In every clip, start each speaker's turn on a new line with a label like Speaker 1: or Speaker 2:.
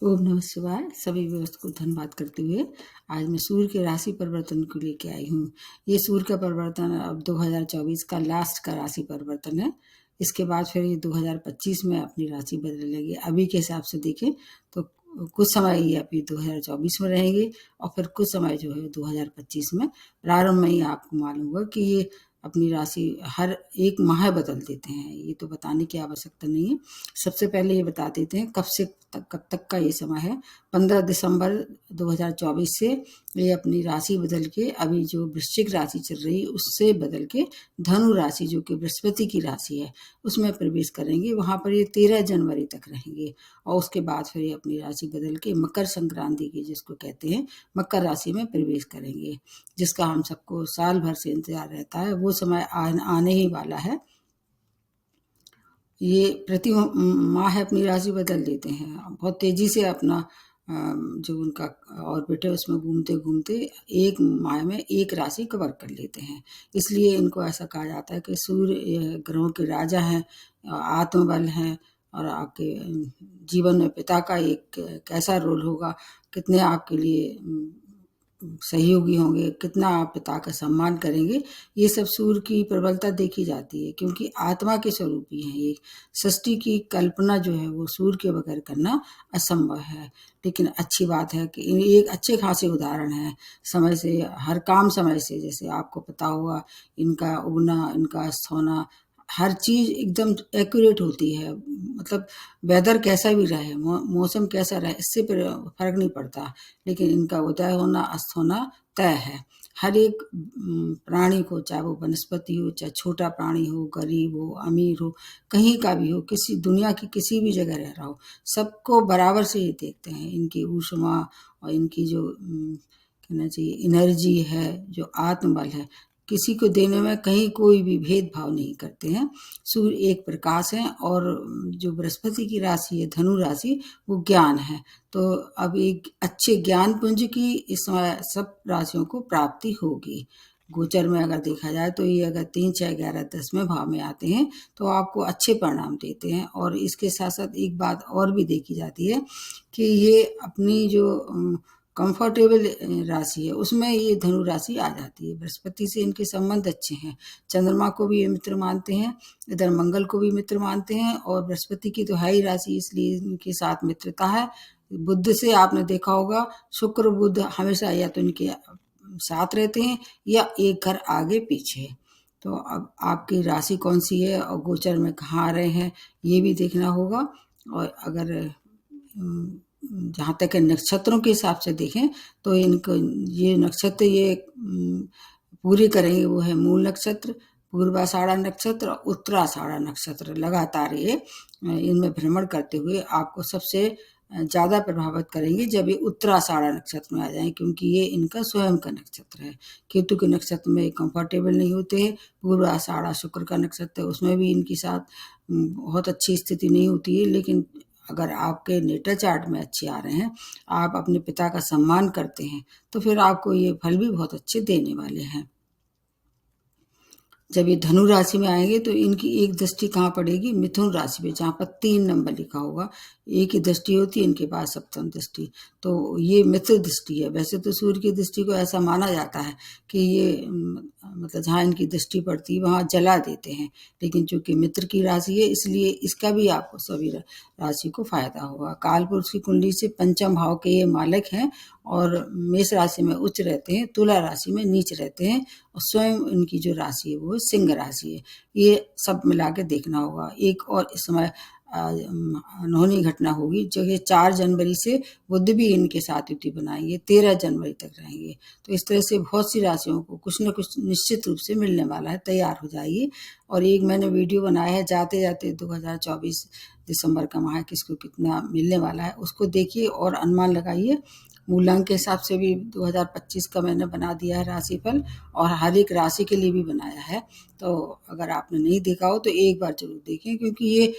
Speaker 1: ओम नमः शिवाय। सभी व्यवस्था को धन्यवाद करते हुए आज मैं सूर्य के राशि परिवर्तन को लेके आई हूँ। ये सूर्य का परिवर्तन अब 2024 का लास्ट का राशि परिवर्तन है। इसके बाद फिर ये 2025 में अपनी राशि बदलेंगे। अभी के हिसाब से देखें तो कुछ समय ये अभी 2024 में रहेंगे और फिर कुछ समय जो है 2025 में प्रारंभ में ही आपको मालूम होगा कि ये अपनी राशि हर एक माह बदल देते हैं। ये तो बताने की आवश्यकता नहीं है। सबसे पहले ये बता देते हैं कब तक का ये समय है। 15 दिसंबर 2024 से ये अपनी राशि बदल के अभी जो वृश्चिक राशि चल रही है उससे बदल के धनु राशि जो कि बृहस्पति की राशि है उसमें प्रवेश करेंगे। वहाँ पर ये 13 जनवरी तक रहेंगे और उसके बाद फिर ये अपनी राशि बदल के मकर संक्रांति की जिसको कहते हैं मकर राशि में प्रवेश करेंगे, जिसका हम सबको साल भर से इंतजार रहता है। वो समय आने ही वाला है। ये प्रति माह अपनी राशि बदल देते हैं, बहुत तेजी से अपना जो उनका ऑर्बिट है उसमें घूमते घूमते एक माह में एक राशि कवर कर लेते हैं। इसलिए इनको ऐसा कहा जाता है कि सूर्य ग्रहों के राजा हैं, आत्मबल हैं और आपके जीवन में पिता का एक कैसा रोल होगा, कितने आपके लिए सहयोगी होंगे, कितना आप पिता का सम्मान करेंगे, ये सब सूर्य की प्रबलता देखी जाती है क्योंकि आत्मा के स्वरूप ही है। ये सृष्टि की कल्पना जो है वो सूर्य के बगैर करना असंभव है। लेकिन अच्छी बात है कि एक अच्छे खासे उदाहरण है समय से, हर काम समय से, जैसे आपको पता होगा इनका उगना, इनका अस्त होना, हर चीज एकदम एक्यूरेट होती है। मतलब वेदर कैसा भी रहे, मौसम कैसा रहे, इससे फर्क नहीं पड़ता, लेकिन इनका उदय होना अस्त होना तय है। हर एक प्राणी को, चाहे वो वनस्पति हो, चाहे छोटा प्राणी हो, गरीब हो, अमीर हो, कहीं का भी हो, किसी दुनिया की किसी भी जगह रह रहा हो, सबको बराबर से ही देखते हैं। इनकी ऊष्मा और इनकी जो कहना चाहिए एनर्जी है, जो आत्मबल है, किसी को देने में कहीं कोई भी भेदभाव नहीं करते हैं। सूर्य एक प्रकाश है और जो बृहस्पति की राशि है धनु राशि, वो ज्ञान है। तो अब एक अच्छे ज्ञान पुंज की इस समय सब राशियों को प्राप्ति होगी। गोचर में अगर देखा जाए तो ये अगर 3, 6, 11, 10वें भाव में आते हैं तो आपको अच्छे परिणाम देते हैं। और इसके साथ साथ एक बात और भी देखी जाती है कि ये अपनी जो कंफर्टेबल राशि है उसमें ये धनु राशि आ जाती है। बृहस्पति से इनके संबंध अच्छे हैं, चंद्रमा को भी ये मित्र मानते हैं, इधर मंगल को भी मित्र मानते हैं और बृहस्पति की तो है ही राशि, इसलिए इनके साथ मित्रता है। बुध से आपने देखा होगा, शुक्र बुध हमेशा या तो इनके साथ रहते हैं या एक घर आगे पीछे। तो अब आपकी राशि कौन सी है और गोचर में कहाँ आ रहे हैं ये भी देखना होगा। और अगर जहाँ तक है नक्षत्रों के हिसाब से देखें तो इनको ये नक्षत्र ये पूरे करेंगे, वो है मूल नक्षत्र, पूर्वाषाढ़ा नक्षत्र और उत्तराषाढ़ा नक्षत्र। लगातार ये इनमें भ्रमण करते हुए आपको सबसे ज़्यादा प्रभावित करेंगे जब ये उत्तराषाढ़ा नक्षत्र में आ जाएं, क्योंकि ये इनका स्वयं का नक्षत्र है। केतु के नक्षत्र में कंफर्टेबल नहीं होते हैं। पूर्वाषाढ़ा शुक्र का नक्षत्र है, उसमें भी इनके साथ बहुत अच्छी स्थिति नहीं होती है। लेकिन अगर आपके नेटल चार्ट में अच्छे आ रहे हैं, आप अपने पिता का सम्मान करते हैं, तो फिर आपको ये फल भी बहुत अच्छे देने वाले हैं। जब ये धनु राशि में आएंगे तो इनकी एक दृष्टि कहाँ पड़ेगी, मिथुन राशि पे, जहाँ पर 3 नंबर लिखा होगा। एक ही दृष्टि होती है इनके पास, सप्तम दृष्टि, तो ये मित्र दृष्टि है। वैसे तो सूर्य की दृष्टि को ऐसा माना जाता है कि ये मतलब जहाँ इनकी दृष्टि पड़ती है वहाँ जला देते हैं, लेकिन चूंकि मित्र की राशि है इसलिए इसका भी आपको सभी राशि को फायदा होगा। काल पुरुष की कुंडली से पंचम भाव के ये मालिक हैं और मेष राशि में उच्च रहते हैं, तुला राशि में नीच रहते हैं और स्वयं इनकी जो राशि है वो सिंह राशि है। ये सब मिला के देखना होगा। एक और इस समय अनहोनी घटना होगी जो कि 4 जनवरी से बुध भी इनके साथ युति बनाएंगे, 13 जनवरी तक रहेंगे। तो इस तरह से बहुत सी राशियों को कुछ न कुछ निश्चित रूप से मिलने वाला है, तैयार हो जाइए। और एक मैंने वीडियो बनाया है जाते जाते 2024 दिसंबर का माह किसको कितना मिलने वाला है, उसको देखिए और अनुमान लगाइए। मूलांक के हिसाब से भी 2025 का मैंने बना दिया है राशिफल और हर एक राशि के लिए भी बनाया है। तो अगर आपने नहीं देखा हो तो एक बार जरूर देखें, क्योंकि ये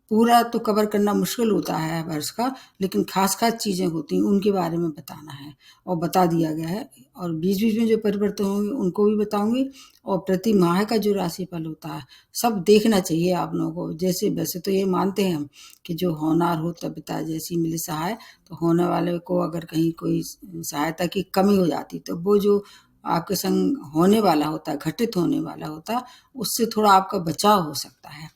Speaker 1: पूरा तो कवर करना मुश्किल होता है वर्ष का, लेकिन खास-खास चीज़ें होती हैं उनके बारे में बताना है और बता दिया गया है। और बीच-बीच में जो परिवर्तन होंगे उनको भी बताऊँगी, और प्रति माह का जो राशिफल होता है सब देखना चाहिए आप लोगों को। जैसे वैसे तो ये मानते हैं हम कि जो होनहार हो तब पिता जैसी मिले सहाय, तो होने वाले को अगर कहीं कोई सहायता की कमी हो जाती तो वो जो आपके संग होने वाला होता है, घटित होने वाला होता है, उससे थोड़ा आपका बचाव हो सकता है।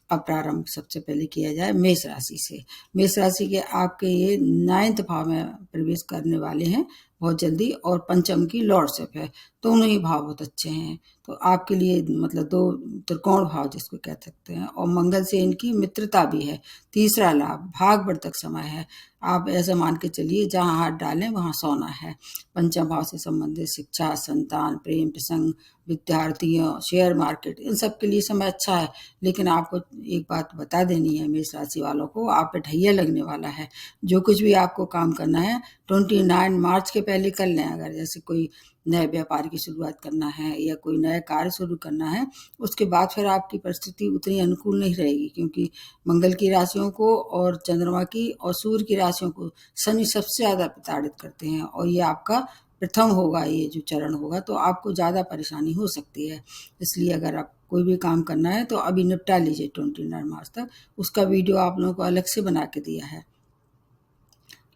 Speaker 1: अब प्रारंभ सबसे पहले किया जाए मेष राशि से। मेष राशि के आपके ये 9th भाव में प्रवेश करने वाले हैं बहुत जल्दी, और पंचम की लॉर्डशिप है। दोनों ही भाव बहुत अच्छे हैं, तो आपके लिए मतलब 2 त्रिकोण भाव जिसको कह सकते हैं, और मंगल से इनकी मित्रता भी है। तीसरा लाभ भाग्यवर्धक समय है। आप ऐसा मान के चलिए जहाँ हाथ डालें वहाँ सोना है। पंचम भाव से संबंधित शिक्षा, संतान, प्रेम प्रसंग, विद्यार्थियों, शेयर मार्केट, इन सब के लिए समय अच्छा है। लेकिन आपको एक बात बता देनी है मेष राशि वालों को, आप पे ढैया लगने वाला है। जो कुछ भी आपको काम करना है 29 मार्च के पहले कर लें। अगर जैसे कोई नए व्यापार की शुरुआत करना है या कोई नया कार्य शुरू करना है, उसके बाद फिर आपकी परिस्थिति उतनी अनुकूल नहीं रहेगी, क्योंकि मंगल की राशियों को और चंद्रमा की और सूर्य की राशियों को शनि सबसे ज़्यादा प्रताड़ित करते हैं, और ये आपका प्रथम होगा, ये जो चरण होगा, तो आपको ज़्यादा परेशानी हो सकती है। इसलिए अगर आप कोई भी काम करना है तो अभी निपटा लीजिए 29 मार्च तक। उसका वीडियो आप लोगों को अलग से बना के दिया है।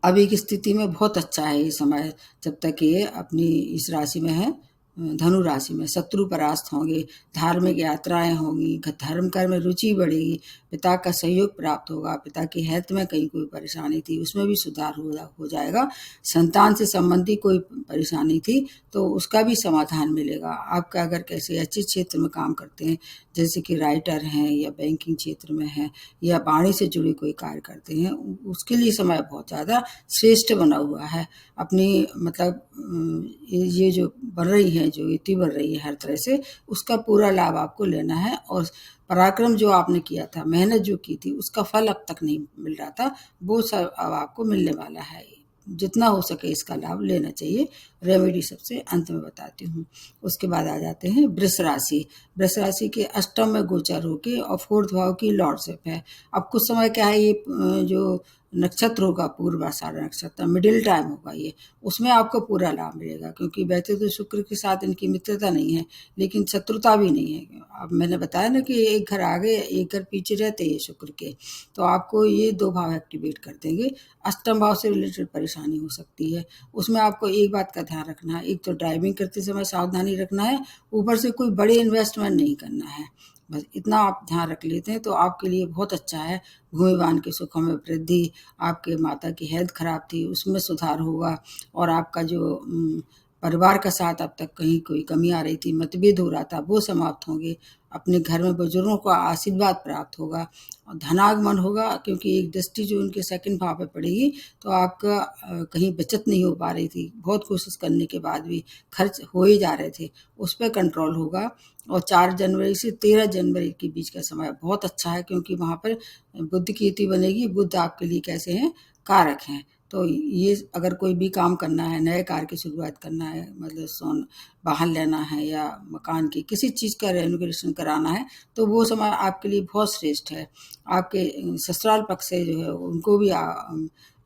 Speaker 1: अभी की स्थिति में बहुत अच्छा है ये समय, जब तक ये अपनी इस राशि में है, धनु राशि में। शत्रु परास्त होंगे, धार्मिक यात्राएं होंगी, धर्म कर्म में रुचि बढ़ेगी, पिता का सहयोग प्राप्त होगा, पिता की हेल्थ में कहीं कोई परेशानी थी उसमें भी सुधार हो जाएगा, संतान से संबंधी कोई परेशानी थी तो उसका भी समाधान मिलेगा। आपका अगर कैसे अच्छे क्षेत्र में काम करते हैं, जैसे कि राइटर हैं या बैंकिंग क्षेत्र में हैं या वाणी से जुड़े कोई कार्य करते हैं, उसके लिए समय बहुत ज़्यादा श्रेष्ठ बना हुआ है। अपनी मतलब ये जो बढ़ रही है, जो इति बढ़ रही है हर तरह से, उसका पूरा लाभ आपको लेना है। और पराक्रम जो आपने किया था, मेहनत जो की थी, उसका फल अब तक नहीं मिल रहा था, वो सब अब आपको मिलने वाला है। जितना हो सके इसका लाभ लेना चाहिए। रेमेडी सबसे अंत में बताती हूँ। उसके बाद आ जाते हैं वृष राशि। वृष राशि के अष्टम में गोचर होके और 4th भाव की लॉर्डशिप है। अब कुछ समय क्या है, ये जो नक्षत्र होगा पूर्वाषाढ़ नक्षत्र, मिडिल टाइम होगा ये, उसमें आपको पूरा लाभ मिलेगा, क्योंकि वैसे तो शुक्र के साथ इनकी मित्रता नहीं है, लेकिन शत्रुता भी नहीं है। अब मैंने बताया ना कि एक घर आगे एक घर पीछे रहते हैं शुक्र के, तो आपको ये 2 भाव एक्टिवेट कर देंगे। अष्टम भाव से रिलेटेड परेशानी हो सकती है, उसमें आपको एक बात का ध्यान रखना है, एक तो ड्राइविंग करते समय सावधानी रखना है, ऊपर से कोई बड़े इन्वेस्टमेंट नहीं करना है। बस इतना आप ध्यान रख लेते हैं तो आपके लिए बहुत अच्छा है। भूमि वाहन के सुखों में वृद्धि, आपके माता की हेल्थ खराब थी उसमें सुधार होगा, और आपका जो परिवार का साथ अब तक कहीं कोई कमी आ रही थी, मतभेद हो रहा था, वो समाप्त होंगे। अपने घर में बुजुर्गों का आशीर्वाद प्राप्त होगा और धनागमन होगा, क्योंकि एक दृष्टि जो उनके 2nd भाव पे पड़ेगी, तो आपका कहीं बचत नहीं हो पा रही थी, बहुत कोशिश करने के बाद भी खर्च हो ही जा रहे थे, उस पर कंट्रोल होगा। और 4 जनवरी से 13 जनवरी के बीच का समय बहुत अच्छा है, क्योंकि वहाँ पर बुध की युति बनेगी। बुध आपके लिए कैसे हैं, कारक हैं। तो ये अगर कोई भी काम करना है, नए कार्य की शुरुआत करना है, मतलब वाहन लेना है या मकान की किसी चीज़ का रेनोवेशन कराना है, तो वो समय आपके लिए बहुत श्रेष्ठ है। आपके ससुराल पक्ष से जो है उनको भी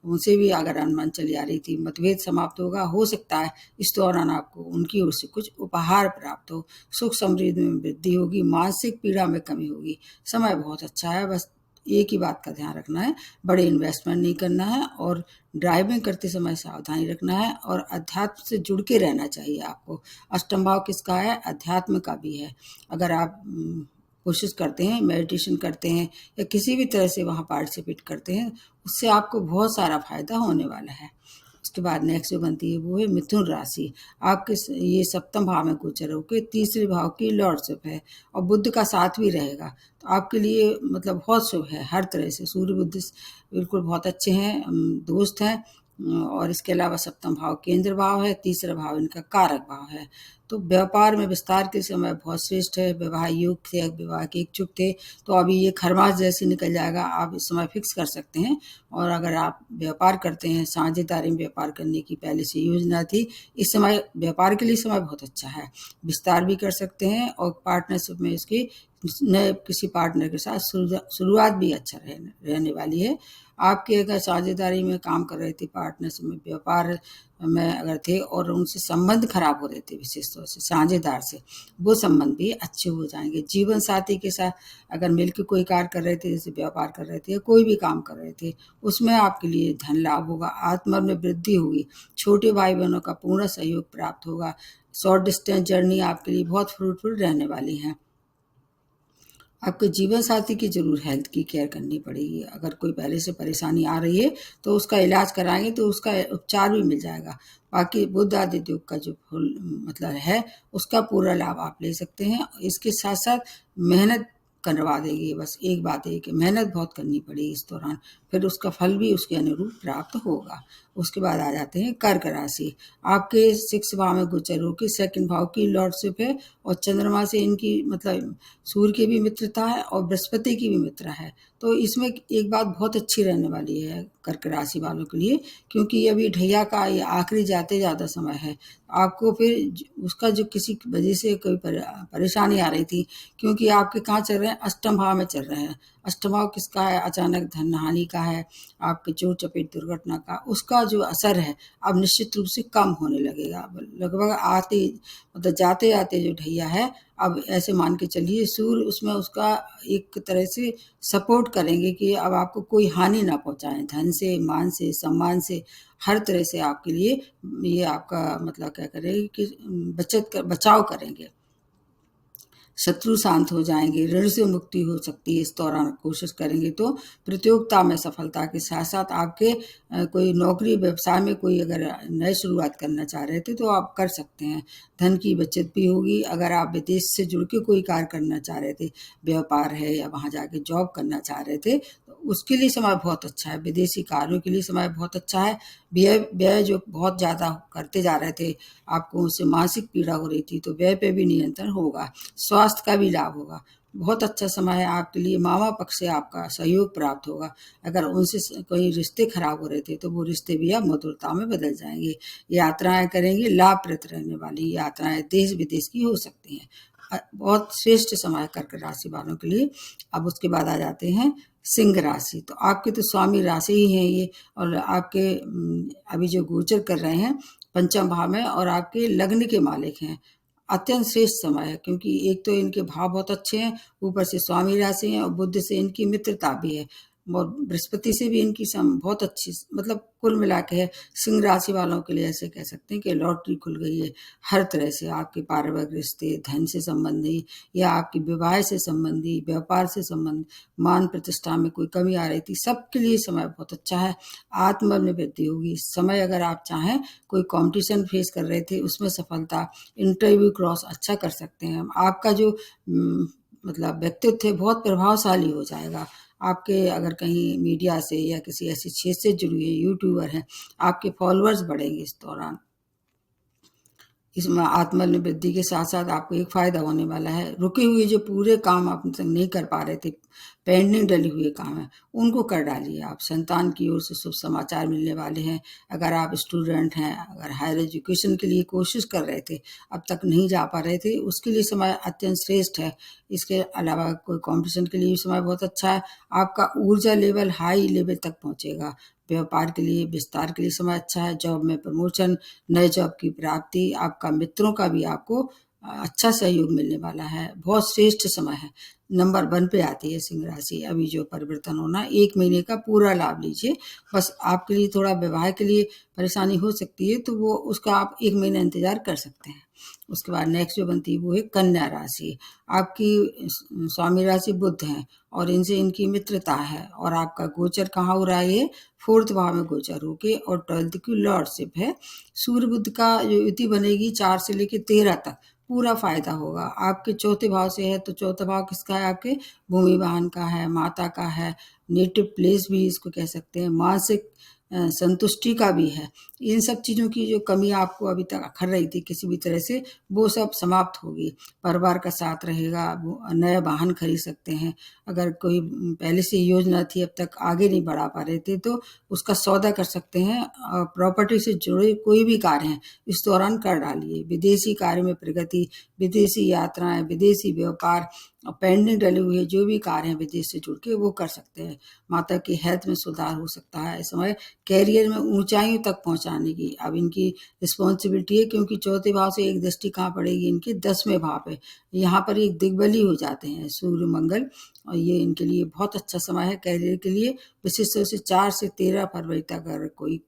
Speaker 1: उनसे भी अगर अनबन चली आ रही थी, मतभेद समाप्त होगा। हो सकता है इस दौरान आपको उनकी ओर से कुछ उपहार प्राप्त हो, सुख समृद्धि में वृद्धि होगी, मानसिक पीड़ा में कमी होगी। समय बहुत अच्छा है, बस एक ही बात का ध्यान रखना है, बड़े इन्वेस्टमेंट नहीं करना है, और ड्राइविंग करते समय सावधानी रखना है, और अध्यात्म से जुड़ के रहना चाहिए आपको। अष्टम भाव किसका है, अध्यात्म का भी है। अगर आप कोशिश करते हैं, मेडिटेशन करते हैं या किसी भी तरह से वहाँ पार्टिसिपेट करते हैं, उससे आपको बहुत सारा फायदा होने वाला है। उसके बाद नेक्स्ट जो बनती है वो है मिथुन राशि। आपके ये 7th भाव में गोचर होकर 3रे भाव की लॉर्डशिप है, और बुध का साथ भी रहेगा, तो आपके लिए मतलब बहुत शुभ है हर तरह से। सूर्य बुध बिल्कुल बहुत अच्छे हैं, दोस्त हैं। और इसके अलावा 7th भाव केंद्र भाव है, 3रा भाव इनका कारक भाव है। तो व्यापार में विस्तार के समय बहुत श्रेष्ठ है। विवाह योग थे, विवाह के इच्छुक थे, तो अभी ये खरमास जैसे निकल जाएगा, आप इस समय फिक्स कर सकते हैं। और अगर आप व्यापार करते हैं, साझेदारी में व्यापार करने की पहले से योजना थी, इस समय व्यापार के लिए समय बहुत अच्छा है, विस्तार भी कर सकते हैं और पार्टनरशिप में इसकी नए किसी पार्टनर के साथ शुरुआत भी अच्छा रहने वाली है। आपकी अगर साझेदारी में काम कर रहे थे, पार्टनर्स में, व्यापार में अगर थे और उनसे संबंध खराब हो रहे थे, विशेष तौर से साझेदार से, वो संबंध भी अच्छे हो जाएंगे। जीवन साथी के साथ अगर मिलकर कोई कार्य कर रहे थे, जैसे व्यापार कर रहे थे या कोई भी काम कर रहे थे, उसमें आपके लिए धन लाभ होगा, आत्मबल में वृद्धि होगी, छोटे भाई बहनों का पूर्ण सहयोग प्राप्त होगा। शॉर्ट डिस्टेंस जर्नी आपके लिए बहुत फ्रूटफुल रहने वाली है। आपके जीवन साथी की ज़रूर हेल्थ की केयर करनी पड़ेगी। अगर कोई पहले से परेशानी आ रही है तो उसका इलाज कराएंगे तो उसका उपचार भी मिल जाएगा। बाकी बुध आदित्य योग का जो फुल मतलब है, उसका पूरा लाभ आप ले सकते हैं। इसके साथ साथ मेहनत करवा देगी, बस एक बात है कि मेहनत बहुत करनी पड़ेगी इस दौरान, फिर उसका फल भी उसके अनुरूप प्राप्त होगा। उसके बाद आ जाते हैं कर्क राशि। आपके 6 भाव में गोचर होकर 2nd भाव की लॉर्डशिप है और चंद्रमा से इनकी मतलब सूर्य की भी मित्रता है और बृहस्पति की भी मित्र है। तो इसमें एक बात बहुत अच्छी रहने वाली है कर्क राशि वालों के लिए, क्योंकि अभी ढैया का ये आखिरी जाते ज़्यादा समय है। आपको फिर उसका जो किसी वजह से कोई परेशानी आ रही थी, क्योंकि आपके कहाँ चल रहे हैं, अष्टम भाव में चल रहे हैं। अष्टम भाव किसका है, अचानक धन हानि का है, आपके चोट चपेट दुर्घटना का, उसका जो असर है अब निश्चित रूप से कम होने लगेगा। लगभग आते मतलब जाते जाते जो ढैया है, अब ऐसे मान के चलिए सूर्य उसमें उसका एक तरह से सपोर्ट करेंगे कि अब आपको कोई हानि ना पहुंचाएं, धन से, मान से, सम्मान से, हर तरह से आपके लिए ये आपका मतलब क्या करेंगे कि बचाव करेंगे। शत्रु शांत हो जाएंगे, ऋण से मुक्ति हो सकती है इस दौरान कोशिश करेंगे तो। प्रतियोगिता में सफलता के साथ साथ आपके कोई नौकरी व्यवसाय में कोई अगर नई शुरुआत करना चाह रहे थे तो आप कर सकते हैं। धन की बचत भी होगी। अगर आप विदेश से जुड़ के कोई कार्य करना चाह रहे थे, व्यापार है या वहाँ जाके जॉब करना चाह रहे थे, तो उसके लिए समय बहुत अच्छा है। विदेशी कार्यों के लिए समय बहुत अच्छा है। व्यय व्यय जो बहुत ज़्यादा करते जा रहे थे, आपको उससे मानसिक पीड़ा हो रही थी, तो व्यय पे भी नियंत्रण होगा। स्वास्थ्य का भी लाभ होगा। बहुत अच्छा समय है आपके लिए। मामा पक्ष से आपका सहयोग प्राप्त होगा। अगर उनसे कोई रिश्ते खराब हो रहे थे तो वो रिश्ते भी अब मधुरता में बदल जाएंगे। यात्राएं करेंगे, लाभप्रद रहने वाली यात्राएं देश विदेश की हो सकती हैं। बहुत श्रेष्ठ समय है कर्क राशि वालों के लिए। अब उसके बाद आ जाते हैं सिंह राशि। तो आपके तो स्वामी राशि ही है ये, और आपके अभी जो गोचर कर रहे हैं पंचम भाव में, और आपके लग्न के मालिक हैं। अत्यंत श्रेष्ठ समय है, क्योंकि एक तो इनके भाव बहुत अच्छे हैं, ऊपर से स्वामी राशि है और बुध से इनकी मित्रता भी है, और बृहस्पति से भी इनकी बहुत अच्छी मतलब कुल मिला के है। सिंह राशि वालों के लिए ऐसे कह सकते हैं कि लॉटरी खुल गई है। हर तरह से आपके पारिवारिक रिश्ते, धन से संबंधी या आपकी विवाह से संबंधी, व्यापार से संबंधी, मान प्रतिष्ठा में कोई कमी आ रही थी, सबके लिए समय बहुत अच्छा है। आत्मबल में वृद्धि होगी इस समय। अगर आप चाहें कोई कंपटीशन फेस कर रहे थे, उसमें सफलता, इंटरव्यू क्रॉस अच्छा कर सकते हैं। आपका जो मतलब व्यक्तित्व है बहुत प्रभावशाली हो जाएगा। आपके अगर कहीं मीडिया से या किसी ऐसी क्षेत्र से जुड़ी हुई यूट्यूबर हैं, आपके फॉलोअर्स बढ़ेंगे इस दौरान। इसमें आत्मबल में वृद्धि के साथ साथ आपको एक फायदा होने वाला है। रुके हुए जो पूरे काम आप नहीं कर पा रहे थे, पेंडिंग डले हुए काम है, उनको कर डालिए आप। संतान की ओर से शुभ समाचार मिलने वाले हैं। अगर आप स्टूडेंट हैं, अगर हायर एजुकेशन के लिए कोशिश कर रहे थे, अब तक नहीं जा पा रहे थे, उसके लिए समय अत्यंत श्रेष्ठ है। इसके अलावा कोई कॉम्पिटिशन के लिए भी समय बहुत अच्छा है। आपका ऊर्जा लेवल हाई लेवल तक पहुंचेगा। व्यापार के लिए, विस्तार के लिए समय अच्छा है। जॉब में प्रमोशन, नए जॉब की प्राप्ति, आपका मित्रों का भी आपको अच्छा सहयोग मिलने वाला है। बहुत श्रेष्ठ समय है। नंबर 1 पे आती है सिंह राशि। अभी जो परिवर्तन होना, 1 महीने का पूरा लाभ लीजिए। बस आपके लिए थोड़ा विवाह के लिए परेशानी हो सकती है, तो वो उसका आप 1 महीना इंतजार कर सकते हैं। उसके बाद नेक्स्ट जो बनती है वो है कन्या राशि। आपकी स्वामी राशि बुध है और इनसे इनकी मित्रता है, और आपका गोचर कहाँ हो रहा है, ये 4th भाव में गोचर होके, और 12th की लॉर्डशिप है। सूर्य बुध का जो युति बनेगी 4 से लेकर 13 तक, पूरा फायदा होगा। आपके 4थे भाव से है, तो 4था भाव किसका है, आपके भूमि वाहन का है, माता का है, नेटिव प्लेस भी इसको कह सकते हैं, मानसिक संतुष्टि का भी है। इन सब चीज़ों की जो कमी आपको अभी तक अखर रही थी किसी भी तरह से, वो सब समाप्त होगी। परिवार का साथ रहेगा। नया वाहन खरीद सकते हैं। अगर कोई पहले से योजना थी, अब तक आगे नहीं बढ़ा पा रहे थे, तो उसका सौदा कर सकते हैं। प्रॉपर्टी से जुड़े कोई भी कार्य हैं, इस दौरान कर डालिए। विदेशी कार्य में प्रगति, विदेशी यात्राएं, विदेशी व्यापार, और पेंडिंग डले हुए जो भी कार्य हैं विदेश से जुड़ के वो कर सकते हैं। माता की हेल्थ में सुधार हो सकता है। इस समय कैरियर में ऊंचाइयों तक पहुंचाने की अब इनकी रिस्पॉन्सिबिलिटी है, क्योंकि चौथे भाव से एक दृष्टि कहाँ पड़ेगी, इनके 10वें भाव पे। यहाँ पर एक दिग्बली हो जाते हैं सूर्य मंगल, और ये इनके लिए बहुत अच्छा समय है कैरियर के लिए। विशेष रूप से 4 से 13 फरवरी तक अगर कोई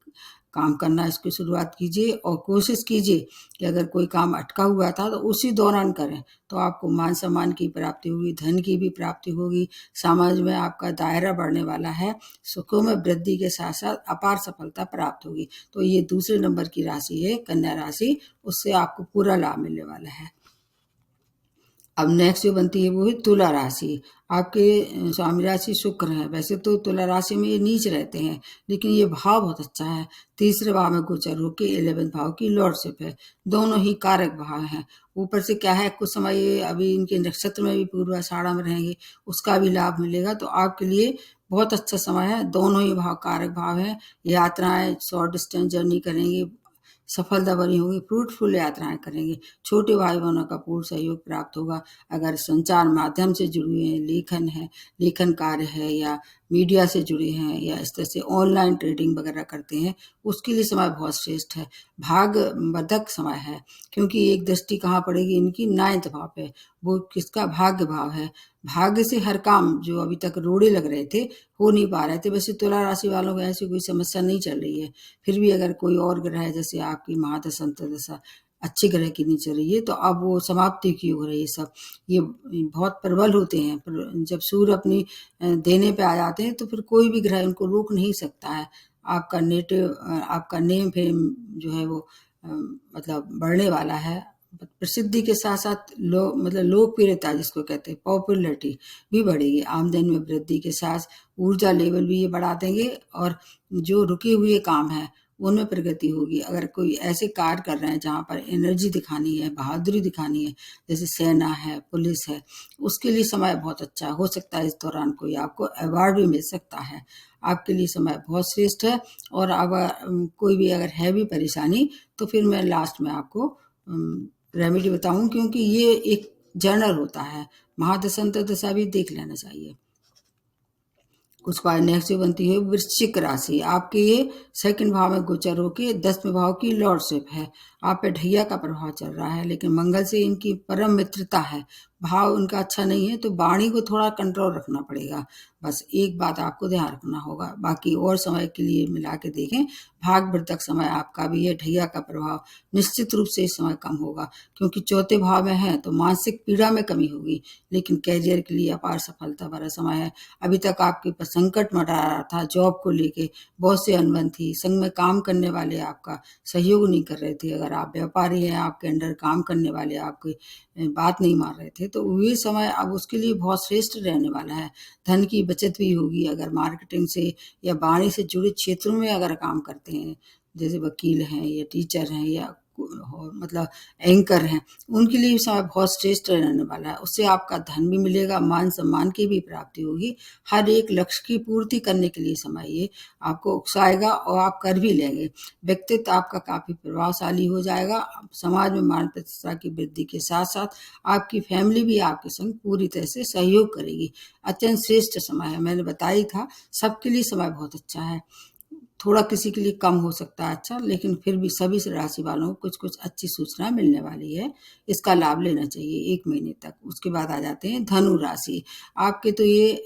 Speaker 1: काम करना इसकी शुरुआत कीजिए, और कोशिश कीजिए कि अगर कोई काम अटका हुआ था तो उसी दौरान करें, तो आपको मान सम्मान की प्राप्ति होगी, धन की भी प्राप्ति होगी, समाज में आपका दायरा बढ़ने वाला है, सुखों में वृद्धि के साथ साथ अपार सफलता प्राप्त होगी। तो ये दूसरे नंबर की राशि है कन्या राशि, उससे आपको पूरा लाभ मिलने वाला है। अब नेक्स्ट जो बनती है वो है तुला राशि। आपके स्वामी राशि शुक्र है। वैसे तो तुला राशि में ये नीच रहते हैं, लेकिन ये भाव बहुत अच्छा है। तीसरे भाव में गोचर होकर 11वें भाव की लॉर्डशिप है। दोनों ही कारक भाव हैं। ऊपर से क्या है, कुछ समय ये अभी इनके नक्षत्र में भी पूर्वाषाढ़ा में रहेंगे, उसका भी लाभ मिलेगा। तो आपके लिए बहुत अच्छा समय है। दोनों ही भाव कारक भाव हैं। यात्राएं, शॉर्ट डिस्टेंस जर्नी करेंगे, सफलता बनी होगी, फ्रूटफुल यात्राएं करेंगे। छोटे भाई बहनों का पूर्ण सहयोग प्राप्त होगा। अगर संचार माध्यम से जुड़े हुए हैं, लेखन है, लेखन कार्य है, या मीडिया से जुड़े हैं, या इस तरह से ऑनलाइन ट्रेडिंग वगैरह करते हैं, उसके लिए समय बहुत श्रेष्ठ है। भाग्यवर्धक समय है, क्योंकि एक दृष्टि कहाँ पड़ेगी इनकी 9th भाव पे। वो किसका, भाग्य भाव है। भाग्य से हर काम जो अभी तक रोड़े लग रहे थे, हो नहीं पा रहे थे। वैसे तुला राशि वालों को ऐसी कोई समस्या नहीं चल रही है। फिर भी अगर कोई और ग्रह जैसे आपकी महादशा अंतर्दशा अच्छे ग्रह की नहीं चल रही है, तो अब वो समाप्ति की हो रही है। सब ये बहुत प्रबल होते हैं, पर जब सूर्य अपनी देने पे आ जाते हैं तो फिर कोई भी ग्रह उनको रोक नहीं सकता है। आपका नेम फेम जो है वो मतलब बढ़ने वाला है। प्रसिद्धि के साथ साथ लोकप्रियता जिसको कहते हैं, पॉपुलैरिटी भी बढ़ेगी। आमदनी में वृद्धि के साथ ऊर्जा लेवल भी ये बढ़ा देंगे, और जो रुके हुए काम है उनमें प्रगति होगी। अगर कोई ऐसे कार्य कर रहे हैं जहाँ पर एनर्जी दिखानी है, बहादुरी दिखानी है, जैसे सेना है, पुलिस है, उसके लिए समय बहुत अच्छा हो सकता है। इस दौरान कोई आपको अवार्ड भी मिल सकता है। आपके लिए समय बहुत श्रेष्ठ है। और अब कोई भी अगर है भी परेशानी, तो फिर मैं लास्ट में आपको रेमेडी बताऊं, क्योंकि ये एक जर्नल होता है। महादशा दशा भी देख लेना चाहिए। उसके बाद नेक्स्ट जो बनती है वृश्चिक राशि। आपके ये 2nd भाव में गोचर होके 10वें भाव की लॉर्डशिप है। आप पे ढैया का प्रभाव चल रहा है, लेकिन मंगल से इनकी परम मित्रता है। भाव उनका अच्छा नहीं है, तो वाणी को थोड़ा कंट्रोल रखना पड़ेगा। बस एक बात आपको ध्यान रखना होगा। बाकी और समय के लिए मिला के देखें, भाग्यवर्धक समय आपका भी है। ढैया का प्रभाव निश्चित रूप से इस समय कम होगा, क्योंकि चौथे भाव में है, तो मानसिक पीड़ा में कमी होगी, लेकिन कैरियर के लिए अपार सफलता भरा समय है। अभी तक आपके ऊपर संकट मंडरा रहा था, जॉब को लेके बहुत से अनबन थी, संग में काम करने वाले आपका सहयोग नहीं कर रहे थे। अगर आप व्यापारी हैं, आपके अंडर काम करने वाले आपकी बात नहीं मान रहे थे, तो ये समय अब उसके लिए बहुत श्रेष्ठ रहने वाला है। धन की बचत भी होगी। अगर मार्केटिंग से या वाणी से जुड़े क्षेत्रों में अगर काम करते हैं, जैसे वकील हैं या टीचर हैं या मतलब एंकर हैं, उनके लिए समय बहुत श्रेष्ठ रहने वाला है। उससे आपका धन भी मिलेगा, मान सम्मान की भी प्राप्ति होगी। हर एक लक्ष्य की पूर्ति करने के लिए समय ये आपको उकसाएगा, और आप कर भी लेंगे। व्यक्तित्व आपका काफी प्रभावशाली हो जाएगा। समाज में मान प्रतिष्ठा की वृद्धि के साथ साथ आपकी फैमिली भी आपके संग पूरी तरह से सहयोग करेगी। अत्यंत श्रेष्ठ समय है। मैंने बताया ही था, सबके लिए समय बहुत अच्छा है। थोड़ा किसी के लिए कम हो सकता है अच्छा, लेकिन फिर भी सभी राशि वालों को कुछ कुछ अच्छी सूचना मिलने वाली है। इसका लाभ लेना चाहिए 1 महीने तक। उसके बाद आ जाते हैं धनु राशि। आपके तो ये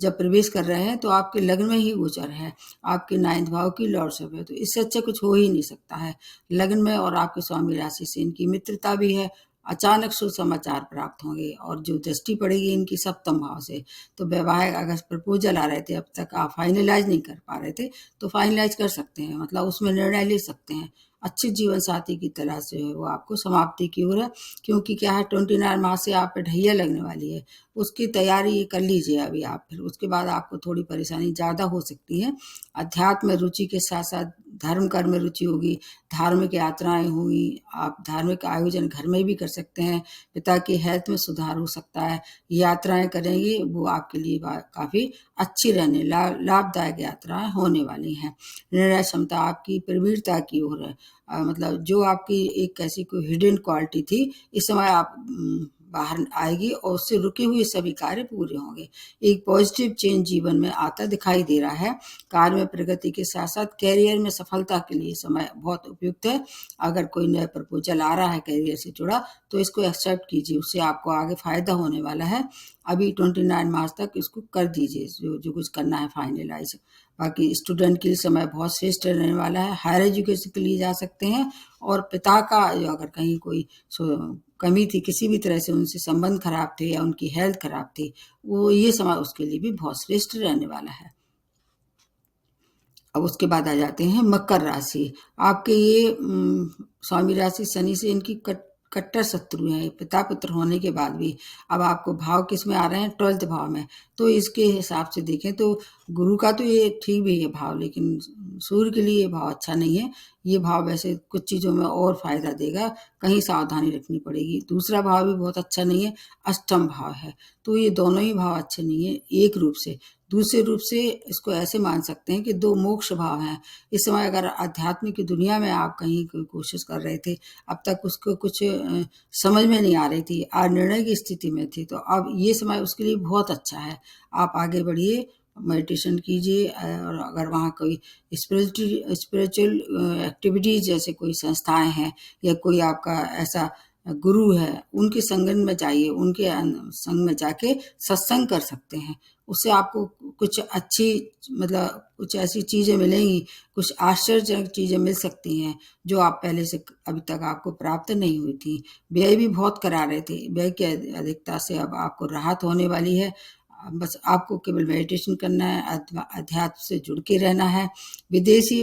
Speaker 1: जब प्रवेश कर रहे हैं तो आपके लग्न में ही गोचर है। आपके 9th भाव की लॉर्डशिप है, तो इससे अच्छा कुछ हो ही नहीं सकता है। लग्न में और आपके स्वामी राशि से इनकी मित्रता भी है। अचानक सुसमाचार प्राप्त होंगे, और जो दृष्टि पड़ेगी इनकी 7म भाव से, तो वैवाहिक अगर प्रपोजल आ रहे थे, अब तक आप फाइनलाइज नहीं कर पा रहे थे, तो फाइनलाइज कर सकते हैं। मतलब उसमें निर्णय ले सकते हैं। अच्छे जीवन साथी की तलाश से है वो आपको समाप्ति की ओर है, क्योंकि क्या है 29 मार्च से आप पे ढैया लगने वाली है। उसकी तैयारी कर लीजिए अभी आप। फिर उसके बाद आपको थोड़ी परेशानी ज़्यादा हो सकती है। अध्यात्म में रुचि के साथ साथ धर्म कर्म में रुचि होगी। धार्मिक यात्राएं होंगी। आप धार्मिक आयोजन घर में भी कर सकते हैं। पिता की हेल्थ में सुधार हो सकता है। यात्राएं करेंगे वो आपके लिए काफ़ी अच्छी रहने लाभदायक यात्राएं होने वाली हैं। निर्णय क्षमता आपकी प्रवीणता की ओर है। मतलब जो आपकी एक ऐसी कोई हिडन क्वालिटी थी, इस समय आप बाहर आएगी और उससे रुके हुए सभी कार्य पूरे होंगे। एक पॉजिटिव चेंज जीवन में आता दिखाई दे रहा है। कार्य में प्रगति के साथ साथ कैरियर में सफलता के लिए समय बहुत उपयुक्त है। अगर कोई नया प्रपोजल आ रहा है कैरियर से जुड़ा तो इसको एक्सेप्ट कीजिए, उससे आपको आगे फायदा होने वाला है। अभी 29 मार्च तक इसको कर दीजिए जो कुछ करना है फाइनलाइज। बाकी स्टूडेंट के लिए समय बहुत श्रेष्ठ रहने वाला है। हायर एजुकेशन के लिए जा सकते हैं और पिता का जो अगर कहीं कोई कमी थी, किसी भी तरह से उनसे संबंध खराब थे या उनकी हेल्थ खराब थी, वो ये समय उसके लिए भी बहुत श्रेष्ठ रहने वाला है। अब उसके बाद आ जाते हैं मकर राशि। आपके ये स्वामी राशि शनि से इनकी कट्टर शत्रु हैं पिता पुत्र होने के बाद भी। अब आपको भाव किस में आ रहे हैं? 12th भाव में। तो इसके हिसाब से देखें तो गुरु का तो ये ठीक भी है भाव, लेकिन सूर्य के लिए ये भाव अच्छा नहीं है। ये भाव वैसे कुछ चीज़ों में और फायदा देगा, कहीं सावधानी रखनी पड़ेगी। दूसरा भाव भी बहुत अच्छा नहीं है, अष्टम भाव है। तो ये दोनों ही भाव अच्छे नहीं है एक रूप से। दूसरे रूप से इसको ऐसे मान सकते हैं कि दो मोक्ष भाव हैं। इस समय अगर आध्यात्म की दुनिया में आप कहीं कोई कोशिश कर रहे थे, अब तक उसको कुछ समझ में नहीं आ रही थी, आज निर्णय की स्थिति में थी, तो अब ये समय उसके लिए बहुत अच्छा है। आप आगे बढ़िए, मेडिटेशन कीजिए और अगर वहाँ कोई स्पिरिचुअल एक्टिविटीज जैसे कोई संस्थाएं हैं या कोई आपका ऐसा गुरु है, उनके संगन में जाइए, उनके संग में जाके सत्संग कर सकते हैं। उससे आपको कुछ अच्छी मतलब कुछ ऐसी चीज़ें मिलेंगी, कुछ आश्चर्यजनक चीज़ें मिल सकती हैं जो आप पहले से अभी तक आपको प्राप्त नहीं हुई थी। व्यय भी बहुत करा रहे थे, व्यय की अधिकता से अब आपको राहत होने वाली है। बस आपको केवल मेडिटेशन करना है, अध्यात्म से जुड़ के रहना है। विदेशी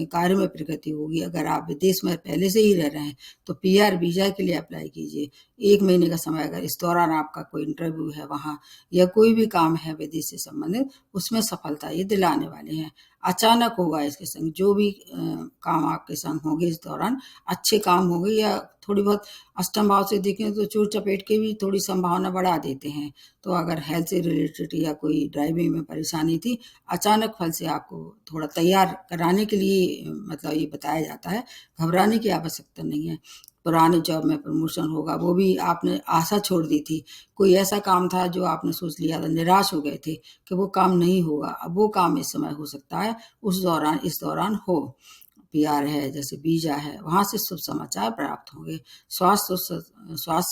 Speaker 1: कार्य में प्रगति होगी। अगर आप विदेश में पहले से ही रह रहे हैं तो पीआर वीजा के लिए अप्लाई कीजिए। 1 महीने का समय, अगर इस दौरान आपका कोई इंटरव्यू है वहाँ या कोई भी काम है विदेश से संबंधित, उसमें सफलता ये दिलाने वाले हैं। अचानक होगा इसके संग जो भी काम आपके संग होंगे इस दौरान, अच्छे काम होंगे या थोड़ी बहुत अष्टम भाव से देखें तो चोट चपेट के भी थोड़ी संभावना बढ़ा देते हैं। तो अगर हेल्थ से रिलेटेड या कोई ड्राइविंग में परेशानी थी, अचानक फल से आपको थोड़ा तैयार कराने के लिए मतलब ये बताया जाता है। घबराने की आवश्यकता नहीं है। पुराने जॉब में प्रमोशन होगा, वो भी आपने आशा छोड़ दी थी। कोई ऐसा काम था जो आपने सोच लिया था, निराश हो गए थे कि वो काम नहीं होगा, अब वो काम इस समय हो सकता है इस दौरान हो। पीआर है जैसे वीजा है, वहां से शुभ समाचार प्राप्त होंगे। स्वास्थ्य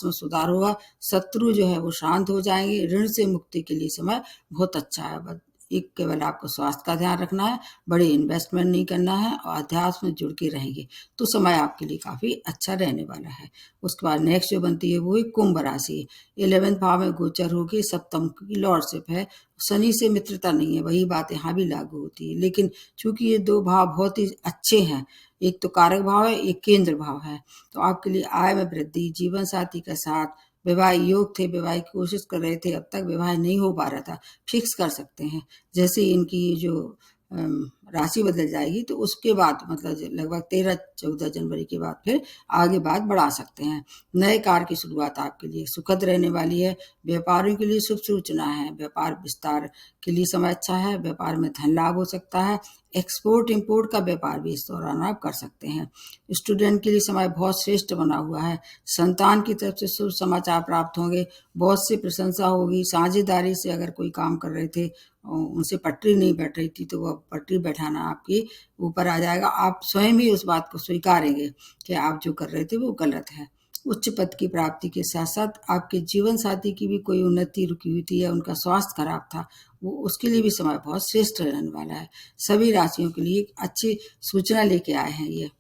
Speaker 1: में सुधार होगा। शत्रु जो है वो शांत हो जाएंगे। ऋण से मुक्ति के लिए समय बहुत अच्छा है। बस एक केवल आपको स्वास्थ्य का ध्यान रखना है, बड़े इन्वेस्टमेंट नहीं करना है और अध्यात्म में जुड़ के रहेंगे तो समय आपके लिए काफी अच्छा रहने वाला है। उसके बाद नेक्स्ट जो बनती है वो है कुंभ राशि। 11th भाव में गोचर होगी, सप्तम की लॉर्डशिप है। शनि से मित्रता नहीं है, वही बात यहाँ भी लागू होती है। लेकिन चूंकि ये दो भाव बहुत ही अच्छे हैं, एक तो कारक भाव है, एक केंद्र भाव है, तो आपके लिए आय में वृद्धि, जीवन साथी के साथ विवाह योग थे, विवाह की कोशिश कर रहे थे, अब तक विवाह नहीं हो पा रहा था, फिक्स कर सकते हैं। जैसे इनकी जो राशि बदल जाएगी तो उसके बाद मतलब लगभग 13-14 जनवरी के बाद फिर आगे बात बढ़ा सकते हैं। नए कार्य की शुरुआत आपके लिए सुखद रहने वाली है। व्यापारियों के लिए शुभ सूचना है। व्यापार विस्तार के लिए समय अच्छा है। व्यापार में धन लाभ हो सकता है। एक्सपोर्ट इंपोर्ट का व्यापार भी इस दौरान आप कर सकते हैं। स्टूडेंट के लिए समय बहुत श्रेष्ठ बना हुआ है। संतान की तरफ से शुभ समाचार प्राप्त होंगे। बहुत सी प्रशंसा होगी। साझेदारी से अगर कोई काम कर रहे थे उनसे पटरी नहीं बैठ रही थी तो वह पटरी बैठाना आपके ऊपर आ जाएगा। आप स्वयं ही उस बात को स्वीकारेंगे कि आप जो कर रहे थे वो गलत है। उच्च पद की प्राप्ति के साथ साथ आपके जीवन साथी की भी कोई उन्नति रुकी हुई थी या उनका स्वास्थ्य खराब था, वो उसके लिए भी समय बहुत श्रेष्ठ रहने वाला है। सभी राशियों के लिए अच्छी सूचना लेके आए हैं ये।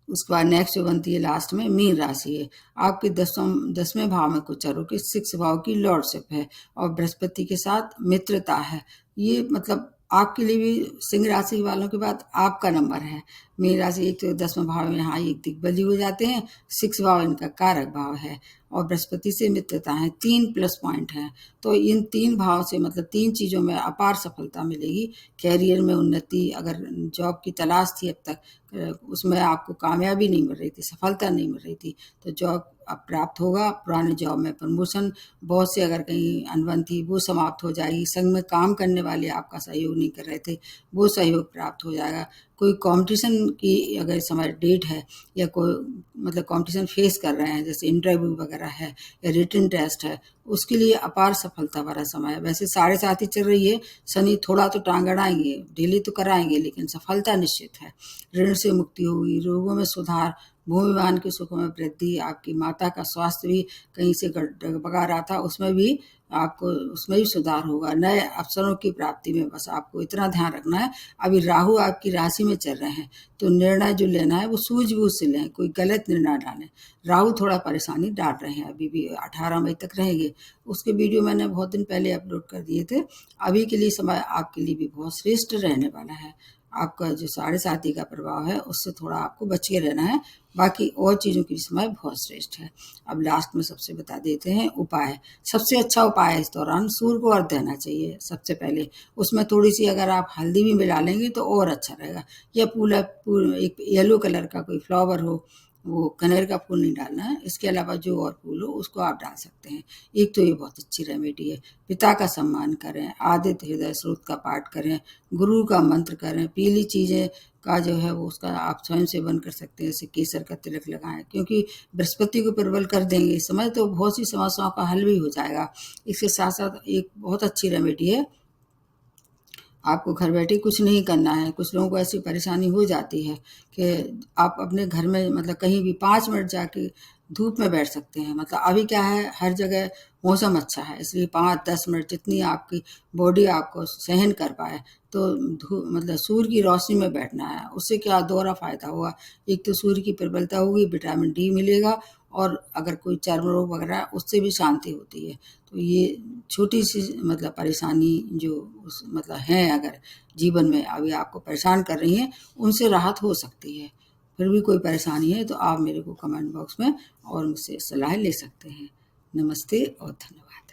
Speaker 1: उसके बाद नेक्स्ट जो बनती है लास्ट में मीन राशि है। आपके 10वें भाव में गोचर होकर 6 भाव की लॉर्डशिप है और बृहस्पति के साथ मित्रता है। ये मतलब आपके लिए भी सिंह राशि वालों के बाद आपका नंबर है। मीन राशि एक तो 10वें भाव में यहाँ एक दिग्बली हो जाते हैं। 6 भाव इनका कारक भाव है और बृहस्पति से मित्रता है। 3 प्लस पॉइंट है। तो इन 3 भाव से मतलब 3 चीज़ों में अपार सफलता मिलेगी। कैरियर में उन्नति, अगर जॉब की तलाश थी अब तक उसमें आपको कामयाबी नहीं मिल रही थी, सफलता नहीं मिल रही थी, तो जॉब अब प्राप्त होगा। पुराने जॉब में प्रमोशन, बहुत से अगर कहीं अनबन थी वो समाप्त हो जाएगी। संग में काम करने वाले आपका सहयोग नहीं कर रहे थे, वो सहयोग प्राप्त हो जाएगा। कोई कॉम्पिटिशन की अगर इस समय डेट है या कोई मतलब कॉम्पिटिशन फेस कर रहे हैं, जैसे इंटरव्यू वगैरह है या रिटन टेस्ट है, उसके लिए अपार सफलता भरा समय है। वैसे 7.5 ही चल रही है, शनि थोड़ा तो टांग अड़ाएंगे, डेली तो कराएंगे, लेकिन सफलता निश्चित है। ऋण से मुक्ति होगी, रोगों में सुधार, भूमिवान के सुखों में वृद्धि, आपकी माता का स्वास्थ्य भी कहीं से डगमगा रहा था, उसमें भी आपको उसमें भी सुधार होगा। नए अवसरों की प्राप्ति में बस आपको इतना ध्यान रखना है। अभी राहु आपकी राशि में चल रहे हैं, तो निर्णय जो लेना है वो सूझबूझ से लें, कोई गलत निर्णय डालें। राहु थोड़ा परेशानी डाल रहे हैं, अभी भी 18 मई तक रहेंगे। उसके वीडियो मैंने बहुत दिन पहले अपलोड कर दिए थे। अभी के लिए समय आपके लिए भी बहुत श्रेष्ठ रहने वाला है। आपका जो 7.5 का प्रभाव है उससे थोड़ा आपको बच के रहना है, बाकी और चीज़ों की समय बहुत श्रेष्ठ है। अब लास्ट में सबसे बता देते हैं उपाय। सबसे अच्छा उपाय है इस दौरान सूर्य को अर्घ्य देना चाहिए सबसे पहले। उसमें थोड़ी सी अगर आप हल्दी भी मिला लेंगे तो और अच्छा रहेगा, या एक येलो कलर का कोई फ्लावर हो, वो कनेर का फूल नहीं डालना है, इसके अलावा जो और फूल हो उसको आप डाल सकते हैं। एक तो ये बहुत अच्छी रेमेडी है। पिता का सम्मान करें, आदित्य हृदय स्रोत का पाठ करें, गुरु का मंत्र करें, पीली चीज़ें का जो है वो उसका आप स्वयं सेवन कर सकते हैं, जैसे केसर का तिलक लगाएं, क्योंकि बृहस्पति को प्रबल कर देंगे इस समय, तो बहुत सी समस्याओं का हल भी हो जाएगा। इसके साथ साथ एक बहुत अच्छी रेमेडी है, आपको घर बैठे कुछ नहीं करना है। कुछ लोगों को ऐसी परेशानी हो जाती है कि आप अपने घर में मतलब कहीं भी 5 मिनट जाके धूप में बैठ सकते हैं। मतलब अभी क्या है, हर जगह मौसम अच्छा है, इसलिए 5-10 मिनट जितनी आपकी बॉडी आपको सहन कर पाए, तो मतलब सूर्य की रोशनी में बैठना है। उससे क्या दोहरा फायदा होगा, एक तो सूर्य की प्रबलता होगी, विटामिन डी मिलेगा, और अगर कोई चर्म रोग वगैरह है, उससे भी शांति होती है। तो ये छोटी सी मतलब परेशानी जो मतलब है, अगर जीवन में अभी आपको परेशान कर रही हैं, उनसे राहत हो सकती है। फिर भी कोई परेशानी है तो आप मेरे को कमेंट बॉक्स में और मुझसे सलाह ले सकते हैं। नमस्ते और धन्यवाद।